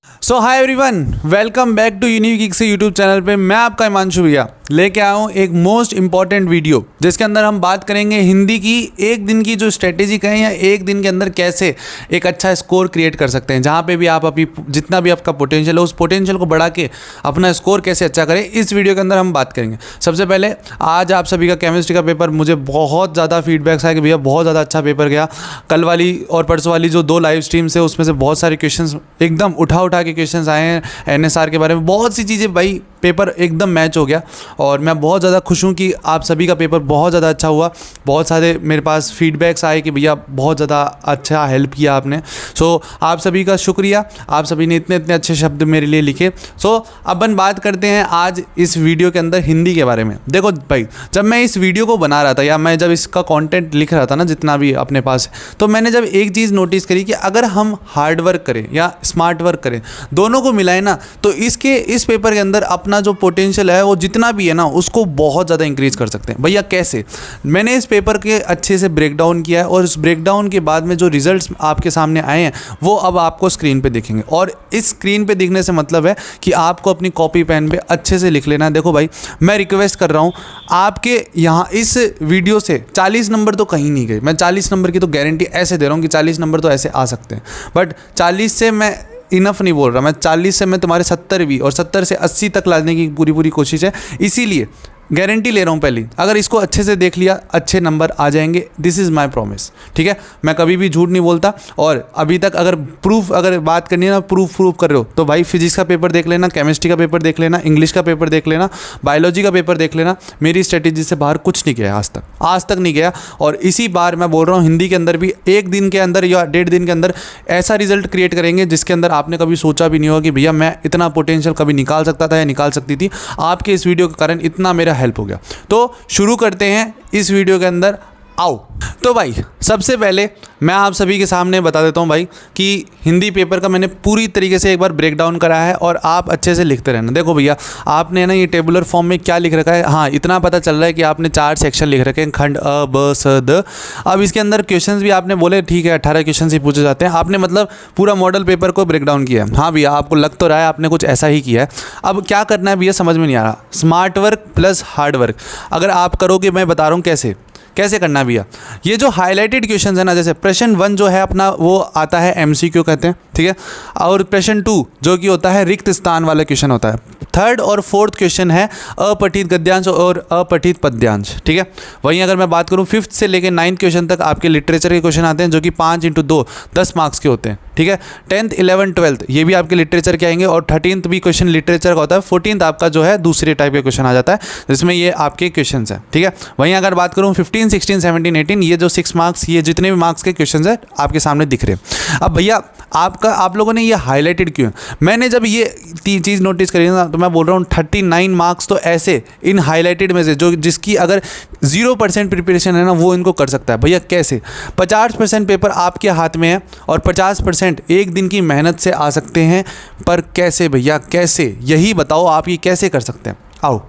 So hi everyone, welcome back to Unique Gigs YouTube channel पे। मैं आपका हिमांशु भैया लेके आया हूँ एक मोस्ट इंपॉर्टेंट वीडियो जिसके अंदर हम बात करेंगे हिंदी की एक दिन की जो स्ट्रेटेजी कहें या एक दिन के अंदर कैसे एक अच्छा स्कोर क्रिएट कर सकते हैं। जहाँ पे भी आप अभी जितना भी आपका पोटेंशियल है उस पोटेंशियल को बढ़ा के अपना स्कोर कैसे अच्छा करें, इस वीडियो के अंदर हम बात करेंगे। सबसे पहले आज आप सभी का केमिस्ट्री का पेपर मुझे बहुत ज़्यादा फीडबैक्स आया कि भैया बहुत ज़्यादा अच्छा पेपर गया। कल वाली और परसों वाली जो 2 लाइव स्ट्रीम्स है उसमें से बहुत सारे क्वेश्चंस एकदम उठा के क्वेश्चंस आए हैं। एनएसआर के बारे में बहुत सी चीज़ें, भाई पेपर एकदम मैच हो गया और मैं बहुत ज़्यादा खुश हूँ कि आप सभी का पेपर बहुत ज़्यादा अच्छा हुआ। बहुत सारे मेरे पास फीडबैक्स आए कि भैया बहुत ज़्यादा अच्छा हेल्प किया आपने। सो आप सभी का शुक्रिया, आप सभी ने इतने अच्छे शब्द मेरे लिए लिखे। सो अब अपन बात करते हैं आज इस वीडियो के अंदर हिंदी के बारे में। देखो भाई, जब मैं इस वीडियो को बना रहा था या मैं जब इसका कंटेंट लिख रहा था ना, जितना भी अपने पास है, तो मैंने जब एक चीज़ नोटिस करी कि अगर हम हार्ड वर्क करें या स्मार्ट वर्क करें, दोनों को मिलाएं ना, तो इस पेपर के अंदर अपना जो पोटेंशियल है वो जितना भी है ना उसको बहुत ज़्यादा इंक्रीज कर सकते हैं। भैया कैसे? मैंने इस पेपर के अच्छे से ब्रेक डाउन किया है और इस ब्रेक डाउन के बाद में जो रिजल्ट्स आपके सामने आए हैं वो अब आपको स्क्रीन पे दिखेंगे। और इस स्क्रीन पे दिखने से मतलब है कि आपको अपनी कॉपी पेन पे अच्छे से लिख लेना है। देखो भाई, मैं रिक्वेस्ट कर रहा हूँ आपके यहाँ इस वीडियो से 40 नंबर तो कहीं नहीं गए। मैं 40 नंबर की तो गारंटी ऐसे दे रहा हूँ कि 40 नंबर तो ऐसे आ सकते हैं, बट 40 से मैं इनफ नहीं बोल रहा। मैं 40 से मैं तुम्हारे 70 भी और 70 से 80 तक लाने की पूरी कोशिश है। इसीलिए गारंटी ले रहा हूँ पहली, अगर इसको अच्छे से देख लिया अच्छे नंबर आ जाएंगे। दिस इज़ माय प्रॉमिस, ठीक है। मैं कभी भी झूठ नहीं बोलता। और अभी तक अगर बात करनी है ना, प्रूफ कर रहे हो तो भाई फिजिक्स का पेपर देख लेना, केमिस्ट्री का पेपर देख लेना, इंग्लिश का पेपर देख लेना, बायोलॉजी का पेपर देख लेना। मेरी स्ट्रेटेजी से बाहर कुछ नहीं गया आज तक नहीं गया। और इसी बार मैं बोल रहा हूँ हिंदी के अंदर भी एक दिन के अंदर या 1.5 दिन के अंदर ऐसा रिजल्ट क्रिएट करेंगे जिसके अंदर आपने कभी सोचा भी नहीं होगा कि भैया मैं इतना पोटेंशियल कभी निकाल सकता था या निकाल सकती थी। आपके इस वीडियो के कारण इतना मेरा हेल्प हो गया। तो शुरू करते हैं इस वीडियो के अंदर, आओ। तो भाई सबसे पहले मैं आप सभी के सामने बता देता हूं भाई कि हिंदी पेपर का मैंने पूरी तरीके से एक बार ब्रेक डाउन करा है और आप अच्छे से लिखते रहना। देखो भैया, आपने ना ये टेबुलर फॉर्म में क्या लिख रखा है, हाँ इतना पता चल रहा है कि आपने 4 सेक्शन लिख रखे हैं, खंड अ ब स द। अब इसके अंदर क्वेश्चंस भी आपने बोले ठीक है 18 क्वेश्चन ही पूछे जाते हैं। आपने मतलब पूरा मॉडल पेपर को ब्रेक डाउन किया है। हाँ भैया, आपको लग तो रहा है आपने कुछ ऐसा ही किया है। अब क्या करना है भैया समझ में नहीं आ रहा। Smart work plus hard work अगर आप करोगे, मैं बता रहा हूँ कैसे करना है भैया। ये जो हाईलाइटेड क्वेश्चंस है ना, जैसे प्रश्न 1 जो है अपना वो आता है एमसीक्यू कहते हैं, ठीक है। और प्रश्न 2 जो कि होता है रिक्त स्थान वाला क्वेश्चन होता है। 3rd और 4th क्वेश्चन है अपठित गद्यांश और अपठित पद्यांश, ठीक है। वहीं अगर मैं बात करूँ 5th से लेकर 9th क्वेश्चन तक आपके लिटरेचर के क्वेश्चन आते हैं जो कि 5 × 2 10 मार्क्स के होते हैं, ठीक है। 10th 11th 12th ये भी आपके लिटरेचर के आएंगे और 13th भी क्वेश्चन लिटरेचर का होता है। 14th आपका जो है दूसरे टाइप के क्वेश्चन आ जाता है जिसमें ये आपके क्वेश्चन हैं, ठीक है। वहीं अगर बात करूँ 15 16 17 18 ये जो 6 मार्क्स, ये जितने भी मार्क्स के क्वेश्चन हैं आपके सामने दिख रहे हैं। अब भैया आप लोगों ने ये हाईलाइटेड क्यों? मैंने जब ये चीज़ नोटिस करी ना तो मैं बोल रहा हूँ 39 मार्क्स तो ऐसे इन हाईलाइटेड में से जो जिसकी अगर 0% प्रिपरेशन है ना वो इनको कर सकता है। भैया कैसे? 50% पेपर आपके हाथ में है और 50% एक दिन की मेहनत से आ सकते हैं। पर कैसे भैया, कैसे? यही बताओ आप ये कैसे कर सकते हैं। आओ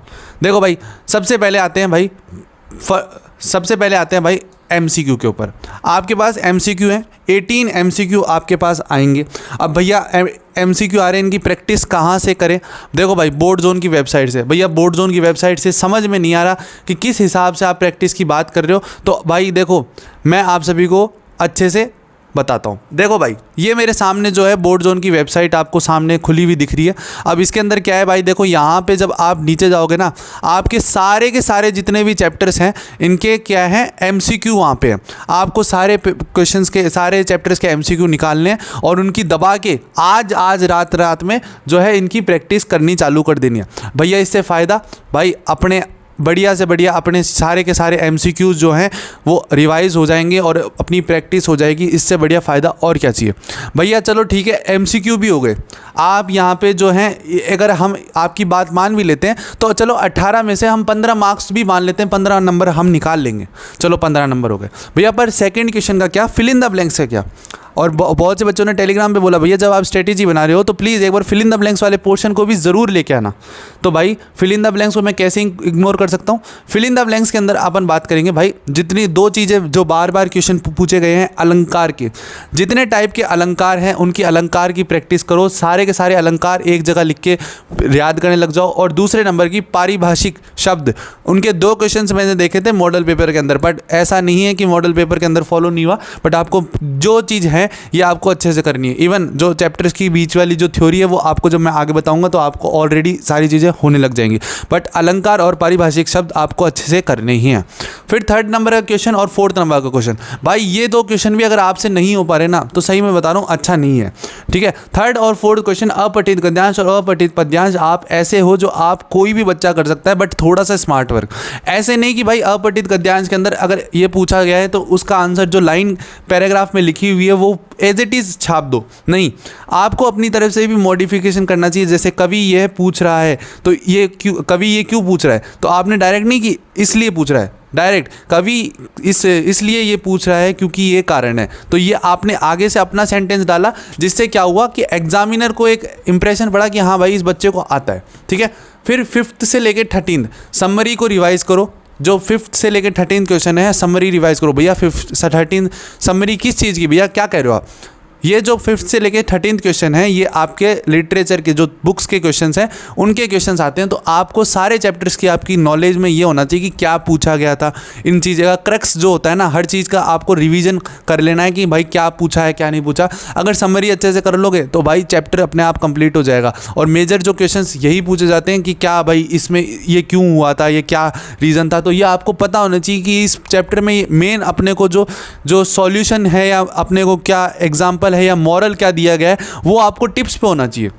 देखो भाई, सबसे पहले आते हैं भाई एमसीक्यू के ऊपर। आपके पास एमसीक्यू हैं, 18 एमसीक्यू आपके पास आएंगे। अब भैया एमसीक्यू आ रहे हैं, इनकी प्रैक्टिस कहाँ से करें? देखो भाई, बोर्ड जोन की वेबसाइट से। भैया बोर्ड जोन की वेबसाइट से समझ में नहीं आ रहा कि किस हिसाब से आप प्रैक्टिस की बात कर रहे हो, तो भाई देखो मैं आप सभी को अच्छे से बताता हूँ। देखो भाई, ये मेरे सामने जो है बोर्ड जोन की वेबसाइट आपको सामने खुली हुई दिख रही है। अब इसके अंदर क्या है भाई, देखो यहाँ पे जब आप नीचे जाओगे ना, आपके सारे के सारे जितने भी चैप्टर्स हैं इनके क्या है एमसीक्यू वहाँ पे है। आपको सारे क्वेश्चंस के, सारे चैप्टर्स के एमसीक्यू निकालने हैं और उनकी दबा के आज रात में जो है इनकी प्रैक्टिस करनी चालू कर देनी है। भैया इससे फ़ायदा भाई अपने बढ़िया से बढ़िया अपने सारे के सारे एमसीक्यूज़ जो हैं वो रिवाइज़ हो जाएंगे और अपनी प्रैक्टिस हो जाएगी। इससे बढ़िया फ़ायदा और क्या चाहिए भैया। चलो ठीक है, एमसीक्यू भी हो गए। आप यहाँ पे जो हैं, अगर हम आपकी बात मान भी लेते हैं तो चलो 18 में से हम 15 मार्क्स भी मान लेते हैं, 15 नंबर हम निकाल लेंगे। चलो 15 नंबर हो गए भैया। पर सेकेंड क्वेश्चन का क्या, फिल इन द ब्लैंक्स का क्या? और बहुत से बच्चों ने टेलीग्राम पे बोला भैया जब आप स्ट्रेटेजी बना रहे हो तो प्लीज़ एक बार फिल इन द ब्लैंक्स वाले पोर्शन को भी ज़रूर लेके आना। तो भाई फिल इन द ब्लैंक्स को मैं कैसे इग्नोर कर सकता हूँ? फिल इन द ब्लैंक्स के अंदर अपन बात करेंगे भाई जितनी 2 चीज़ें जो बार बार क्वेश्चन पूछे गए हैं अलंकार के, जितने टाइप के अलंकार हैं उनकी अलंकार की प्रैक्टिस करो, सारे के सारे अलंकार एक जगह लिख के याद करने लग जाओ। और दूसरे नंबर की पारिभाषिक शब्द, उनके 2 क्वेश्चंस मैंने देखे थे मॉडल पेपर के अंदर, बट ऐसा नहीं है कि मॉडल पेपर के अंदर फॉलो नहीं हुआ, बट आपको जो चीज़ है ये आपको अच्छे से करनी है। इवन जो चैप्टर्स की बीच वाली जो थ्योरी है वो आपको जब मैं आगे बताऊंगा तो आपको ऑलरेडी सारी चीज़ें होने लग जाएंगी, बट अलंकार और पारिभाषिक शब्द आपको अच्छे से करने ही हैं। फिर 3rd नंबर का क्वेश्चन और 4th नंबर का क्वेश्चन, भाई ये 2 क्वेश्चन भी अगर आपसे नहीं हो पा रहे ना तो सही मैं बता रहा हूँ अच्छा नहीं है, ठीक है। 3rd और 4th क्वेश्चन अपठित गद्यांश और अपठित पद्यांश, आप ऐसे हो जो आप कोई भी बच्चा कर सकता है, बट थोड़ा सा स्मार्ट वर्क। ऐसे नहीं कि भाई अपठित गद्यांश के अंदर अगर ये पूछा गया है तो उसका आंसर जो लाइन पैराग्राफ में लिखी हुई है वो एज इट इज़ छाप दो, नहीं, आपको अपनी तरफ से भी मॉडिफिकेशन करना चाहिए। जैसे कवि यह पूछ रहा है तो ये क्यों, कवि ये क्यों पूछ रहा है, तो आपने डायरेक्ट नहीं कि इसलिए पूछ रहा है, डायरेक्ट कवि इसलिए ये पूछ रहा है क्योंकि ये कारण है, तो ये आपने आगे से अपना सेंटेंस डाला, जिससे क्या हुआ कि एग्जामिनर को एक इंप्रेशन पड़ा कि हाँ भाई इस बच्चे को आता है, ठीक है। फिर 5th से लेके 13th समरी को रिवाइज करो, जो 5th से लेके 13th क्वेश्चन है समरी रिवाइज करो। भैया 5th से 13th समरी किस चीज़ की, भैया क्या कह रहे हो आप? ये जो 5th से लेके 13th क्वेश्चन है ये आपके लिटरेचर के जो बुक्स के क्वेश्चंस हैं उनके क्वेश्चंस आते हैं, तो आपको सारे चैप्टर्स की आपकी नॉलेज में ये होना चाहिए कि क्या पूछा गया था। इन चीज़ों का क्रक्स जो होता है ना, हर चीज़ का आपको रिवीजन कर लेना है कि भाई क्या पूछा है क्या नहीं पूछा। अगर समरी अच्छे से कर लोगे तो भाई चैप्टर अपने आप कंप्लीट हो जाएगा। और मेजर जो क्वेश्चंस यही पूछे जाते हैं कि क्या भाई इसमें ये क्यों हुआ था, ये क्या रीज़न था, तो ये आपको पता होना चाहिए कि इस चैप्टर में मेन अपने को जो सॉल्यूशन है या अपने को क्या एग्जाम्पल है या मॉरल क्या दिया गया है वो आपको टिप्स पे होना चाहिए।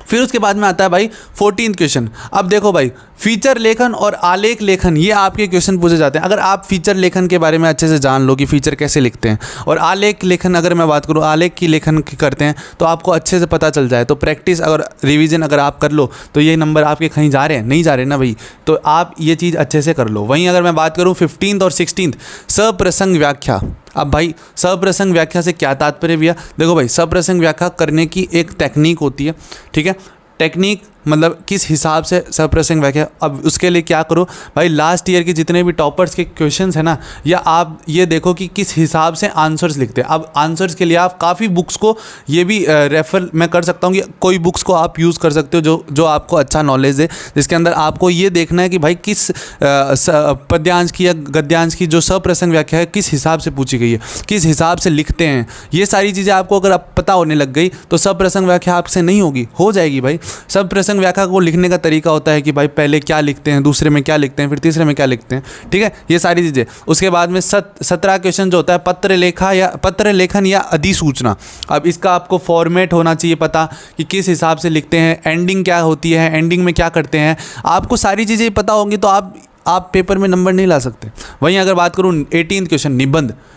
फिर उसके बाद में आता है भाई 14th क्वेश्चन। अब देखो भाई फीचर लेखन और आलेख लेखन ये आपके क्वेश्चन पूछे जाते हैं। अगर आप फीचर लेखन के बारे में अच्छे से जान लो कि फीचर कैसे लिखते हैं, और आलेख लेखन अगर मैं बात करूँ आलेख की लेखन करते हैं तो आपको अच्छे से पता चल जाए, तो प्रैक्टिस अगर रिवीजन अगर आप कर लो तो ये नंबर आपके कहीं जा रहे हैं, नहीं जा रहे ना भाई, तो आप ये चीज़ अच्छे से कर लो। वहीं अगर मैं बात करूँ 15th और 16th सप्रसंग व्याख्या। अब भाई सप्रसंग व्याख्या से क्या तात्पर्य भैया? देखो भाई सप्रसंग व्याख्या करने की एक टेक्निक होती है, ठीक है। टेक्निक मतलब किस हिसाब से सप्रसंग व्याख्या, अब उसके लिए क्या करो भाई, लास्ट ईयर के जितने भी टॉपर्स के क्वेश्चंस हैं ना, या आप ये देखो कि किस हिसाब से आंसर्स लिखते हैं। अब आंसर्स के लिए आप काफ़ी बुक्स को ये भी रेफर मैं कर सकता हूँ कि कोई बुक्स को आप यूज़ कर सकते हो जो आपको अच्छा नॉलेज दे, जिसके अंदर आपको ये देखना है कि भाई किस पद्यांश की या गद्यांश की जो सप्रसंग व्याख्या है किस हिसाब से पूछी गई है, किस हिसाब से लिखते हैं। ये सारी चीज़ें आपको अगर आप पता होने लग गई तो सप्रसंग व्याख्या आपसे नहीं होगी, हो जाएगी भाई। सप्रसंग व्याख्या को लिखने का तरीका होता है कि भाई पहले क्या लिखते हैं, दूसरे में क्या लिखते हैं, फिर तीसरे में क्या लिखते हैं, ठीक है, ये सारी चीज़ें। उसके बाद में 17 क्वेश्चन जो होता है पत्र लेखन या अधिसूचना। अब इसका आपको फॉर्मेट होना चाहिए पता कि किस हिसाब से लिखते हैं, एंडिंग क्या होती है, एंडिंग में क्या करते हैं, आपको सारी चीज़ें पता होंगी तो आप पेपर में नंबर नहीं ला सकते। वहीं अगर बात करूँ 18th क्वेश्चन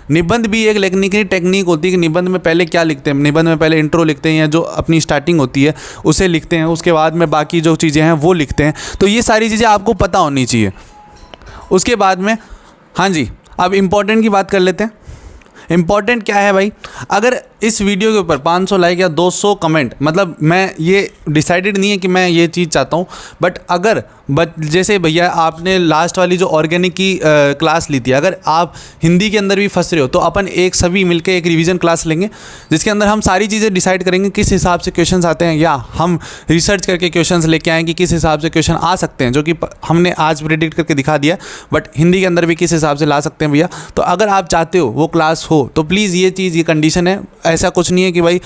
निबंध भी एक लिखने की टेक्निक होती है कि निबंध में पहले क्या लिखते हैं। निबंध में पहले इंट्रो लिखते हैं या जो अपनी स्टार्टिंग होती है उसे लिखते हैं, उसके बाद में बाकी जो चीज़ें हैं वो लिखते हैं, तो ये सारी चीज़ें आपको पता होनी चाहिए। उसके बाद में हाँ जी, अब इम्पोर्टेंट की बात कर लेते हैं। इम्पॉर्टेंट क्या है भाई, अगर इस वीडियो के ऊपर 500 लाइक या 200 कमेंट, मतलब मैं ये डिसाइडेड नहीं है कि मैं ये चीज़ चाहता हूँ, बट अगर जैसे भैया आपने लास्ट वाली जो ऑर्गेनिक की क्लास ली थी, अगर आप हिंदी के अंदर भी फंस रहे हो तो अपन सभी मिलकर एक रिवीजन क्लास लेंगे जिसके अंदर हम सारी चीज़ें डिसाइड करेंगे किस हिसाब से क्वेश्चंस आते हैं, या हम रिसर्च करके क्वेश्चंस लेके आएंगे किस हिसाब से क्वेश्चन आ सकते हैं, जो कि हमने आज प्रेडिक्ट करके दिखा दिया, बट हिंदी के अंदर भी किस हिसाब से ला सकते हैं भैया। तो अगर आप चाहते हो वो क्लास हो तो प्लीज़ ये चीज़, ये कंडीशन है, ऐसा कुछ नहीं है कि भाई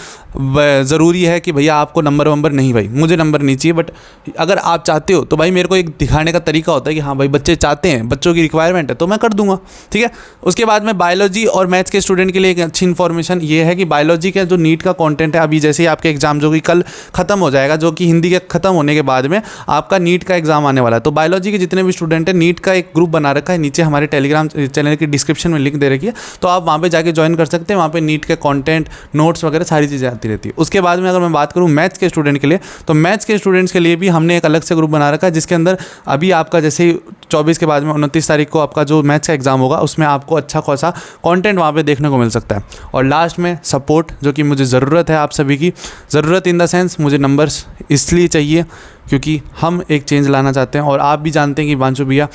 ज़रूरी है कि भैया आपको नंबर नहीं, भाई मुझे नंबर नहीं चाहिए, बट अगर आप चाहते हो तो भाई मेरे को एक दिखाने का तरीका होता है कि हाँ भाई बच्चे चाहते हैं, बच्चों की रिक्वायरमेंट है तो मैं कर दूंगा, ठीक है। उसके बाद में बायोलॉजी और मैथ्स के स्टूडेंट के लिए एक अच्छी इन्फॉर्मेशन ये है कि बायोलॉजी का जो नीट का कंटेंट है, अभी जैसे ही आपके एग्जाम जो कि कल ख़त्म हो जाएगा, जो कि हिंदी के ख़त्म होने के बाद में आपका नीट का एग्जाम आने वाला है, तो बायोलॉजी के जितने भी स्टूडेंट हैं नीट का एक ग्रुप बना रखा है, नीचे हमारे टेलीग्राम चैनल की डिस्क्रिप्शन में लिंक दे रखी है, तो आप वहाँ पर जाकर जाके ज्वाइन कर सकते हैं। वहाँ पे नीट के कंटेंट, नोट्स वगैरह सारी चीज़ें आती रहती है। उसके बाद में अगर मैं बात करूँ मैथ्स के स्टूडेंट के लिए, तो मैथ्स के स्टूडेंट्स के लिए भी हमने एक अलग से ग्रुप बना रखा है, जिसके अंदर अभी आपका जैसे ही 24 के बाद में 29 तारीख को आपका जो मैथ्स का एग्ज़ाम होगा, उसमें आपको अच्छा खासा कंटेंट वहाँ पे देखने को मिल सकता है। और लास्ट में सपोर्ट, जो कि मुझे ज़रूरत है आप सभी की, ज़रूरत इन द सेंस मुझे नंबर्स इसलिए चाहिए क्योंकि हम एक चेंज लाना चाहते हैं, और आप भी जानते हैं कि हिमांशु भैया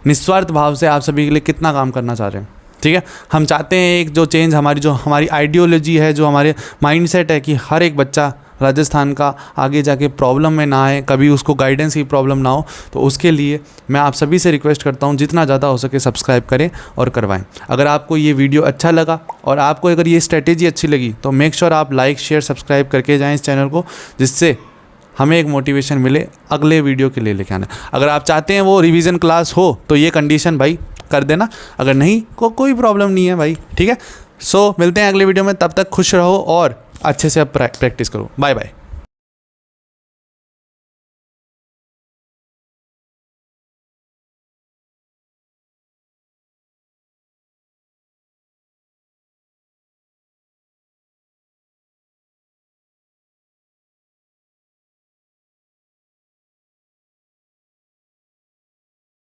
निस्वार्थ भाव से आप सभी के लिए कितना काम करना चाह रहे हैं। ठीक है, हम चाहते हैं एक जो चेंज हमारी आइडियोलॉजी है, जो हमारे माइंडसेट है कि हर एक बच्चा राजस्थान का आगे जाके प्रॉब्लम में ना आए, कभी उसको गाइडेंस की प्रॉब्लम ना हो। तो उसके लिए मैं आप सभी से रिक्वेस्ट करता हूँ जितना ज़्यादा हो सके सब्सक्राइब करें और करवाएं। अगर आपको ये वीडियो अच्छा लगा और आपको अगर ये स्ट्रेटेजी अच्छी लगी तो मेक श्योर आप लाइक शेयर सब्सक्राइब करके जाएँ इस चैनल को, जिससे हमें एक मोटिवेशन मिले अगले वीडियो के लिए लेके आना। अगर आप चाहते हैं वो रिवीजन क्लास हो तो ये कंडीशन भाई कर देना, अगर नहीं कोई प्रॉब्लम नहीं है भाई। ठीक है, सो मिलते हैं अगले वीडियो में, तब तक खुश रहो और अच्छे से अब प्रैक्टिस करो। Bye bye.